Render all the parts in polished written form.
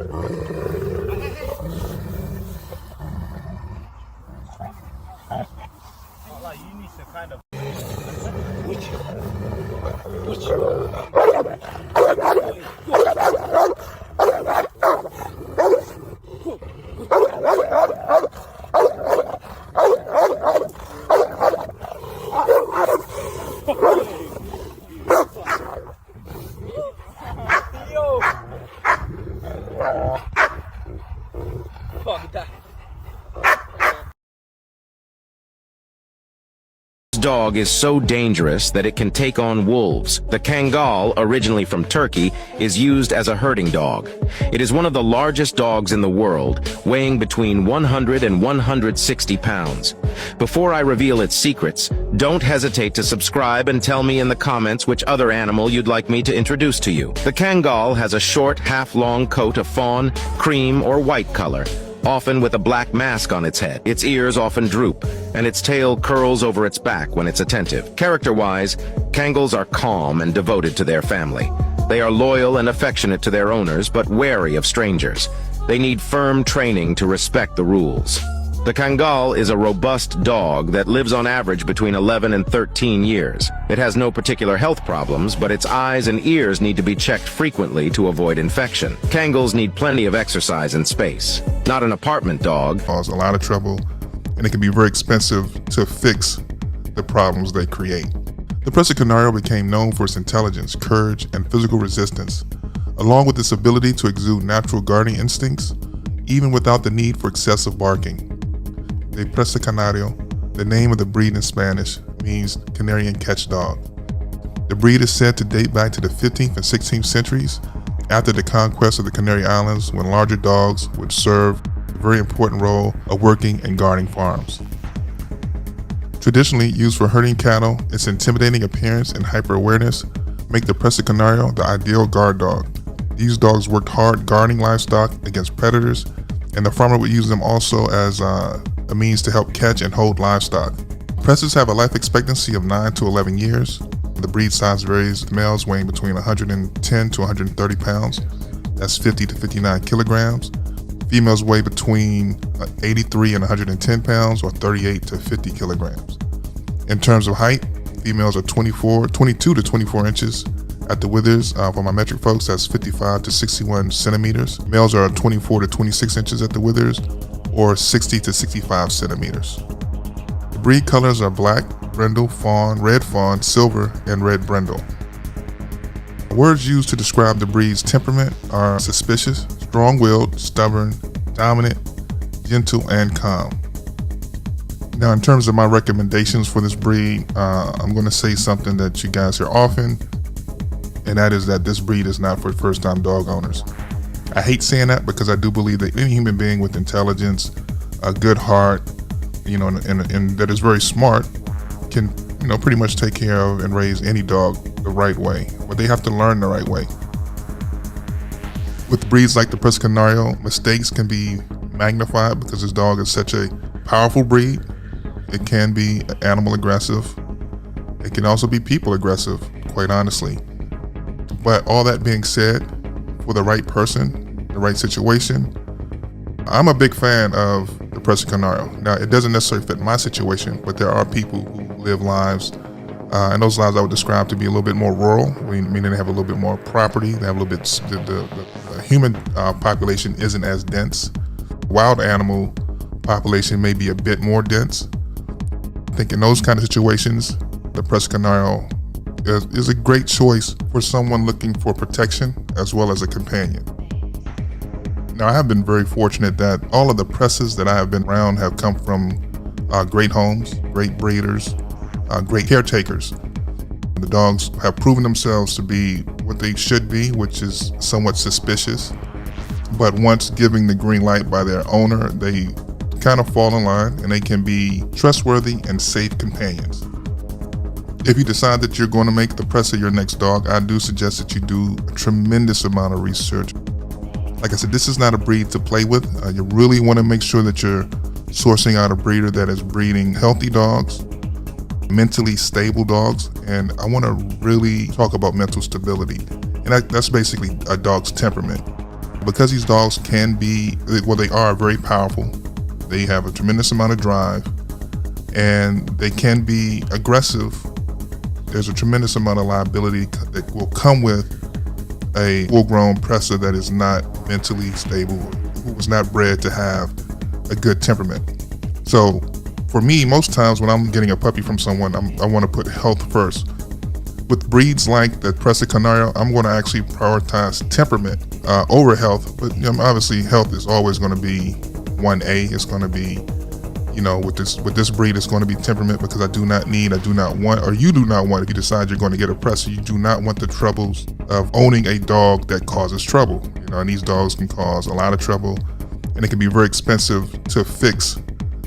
You need to kind of. Dog is so dangerous that it can take on wolves. The Kangal, originally from Turkey, is used as a herding dog. It is one of the largest dogs in the world, weighing between 100 and 160 pounds. Before I reveal its secrets, don't hesitate to subscribe and tell me in the comments which other animal you'd like me to introduce to you. The Kangal has a short, half-long coat of fawn, cream, or white color, often with a black mask on its head. Its ears often droop, and its tail curls over its back when it's attentive. Character-wise, Kangals are calm and devoted to their family. They are loyal and affectionate to their owners, but wary of strangers. They need firm training to respect the rules. The Kangal is a robust dog that lives on average between 11 and 13 years. It has no particular health problems, but its eyes and ears need to be checked frequently to avoid infection. Kangals need plenty of exercise and space. Not an apartment dog. Cause a lot of trouble, and it can be very expensive to fix the problems they create. The Presa Canario became known for its intelligence, courage, and physical resistance, along with its ability to exude natural guarding instincts, even without the need for excessive barking. The Presa Canario, the name of the breed in Spanish, means Canarian catch dog. The breed is said to date back to the 15th and 16th centuries, after the conquest of the Canary Islands, when larger dogs would serve a very important role of working and guarding farms. Traditionally used for herding cattle, its intimidating appearance and hyper-awareness make the Presa Canario the ideal guard dog. These dogs worked hard guarding livestock against predators, and the farmer would use them also as a means to help catch and hold livestock. Presas have a life expectancy of 9 to 11 years. The breed size varies, with males weighing between 110 to 130 pounds. That's 50 to 59 kilograms. Females weigh between 83 and 110 pounds, or 38 to 50 kilograms. In terms of height, females are 22 to 24 inches. At the withers, for my metric folks, that's 55 to 61 centimeters. Males are 24 to 26 inches at the withers, or 60 to 65 centimeters. The breed colors are black, brindle, fawn, red fawn, silver, and red brindle. Words used to describe the breed's temperament are suspicious, strong-willed, stubborn, dominant, gentle, and calm. Now, in terms of my recommendations for this breed, I'm going to say something that you guys hear often, and that is that this breed is not for first-time dog owners. I hate saying that because I do believe that any human being with intelligence, a good heart, and that is very smart, can, pretty much take care of and raise any dog the right way. But they have to learn the right way. With breeds like the Presa Canario, mistakes can be magnified because this dog is such a powerful breed. It can be animal aggressive. It can also be people aggressive, quite honestly. But all that being said, for the right person, the right situation, I'm a big fan of the Presa Canario. Now, it doesn't necessarily fit my situation, but there are people who live lives, and those lives I would describe to be a little bit more rural, meaning they have a little bit more property, they have a little bit, the human population isn't as dense. Wild animal population may be a bit more dense. I think in those kind of situations, the Presa Canario is a great choice for someone looking for protection as well as a companion. Now, I have been very fortunate that all of the Presas that I have been around have come from great homes, great breeders, great caretakers. The dogs have proven themselves to be what they should be, which is somewhat suspicious. But once giving the green light by their owner, they kind of fall in line and they can be trustworthy and safe companions. If you decide that you're going to make the Presa your next dog, I do suggest that you do a tremendous amount of research. Like I said, this is not a breed to play with. You really want to make sure that you're sourcing out a breeder that is breeding healthy dogs, mentally stable dogs, and I want to really talk about mental stability. And that's basically a dog's temperament. Because these dogs can be, well, they are very powerful. They have a tremendous amount of drive, and they can be aggressive. There's a tremendous amount of liability that will come with a full-grown Presa that is not mentally stable, who was not bred to have a good temperament. So for me, most times when I'm getting a puppy from someone, I want to put health first. With breeds like the Presa Canario, I'm going to actually prioritize temperament over health. But obviously, health is always going to be 1A. It's going to be, with this breed, it's going to be temperament, because I do not want, or you do not want, if you decide you're going to get a Presa, you do not want the troubles of owning a dog that causes trouble. And these dogs can cause a lot of trouble, and it can be very expensive to fix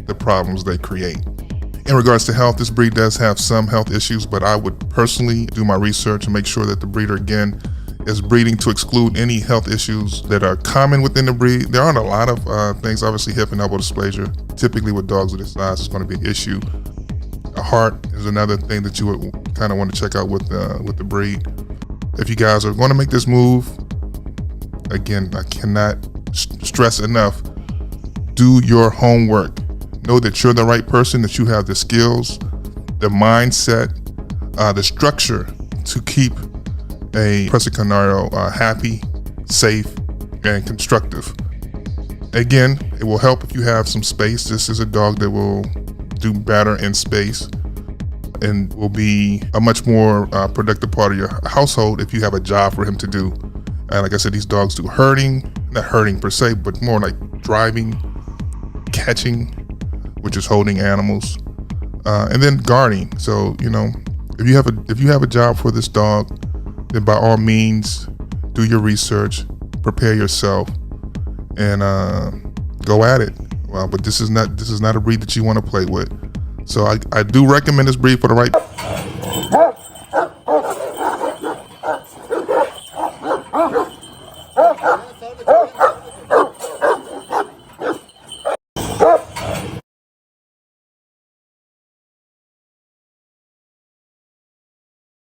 the problems they create. In regards to health, this breed does have some health issues, but I would personally do my research and make sure that the breeder, again, is breeding to exclude any health issues that are common within the breed. There aren't a lot of things. Obviously, hip and elbow dysplasia, typically with dogs of this size, is going to be an issue. A heart is another thing that you would kind of want to check out with the breed. If you guys are going to make this move, again, I cannot stress enough, do your homework. Know that you're the right person, that you have the skills, the mindset, the structure to keep a Presa Canario happy, safe, and constructive. Again, it will help if you have some space. This is a dog that will do better in space and will be a much more productive part of your household if you have a job for him to do. And like I said, these dogs do herding, not herding per se, but more like driving, catching, which is holding animals, and then guarding. So if you have a job for this dog, then by all means, do your research, prepare yourself, and go at it. Well, but this is not a breed that you want to play with. So I do recommend this breed for the right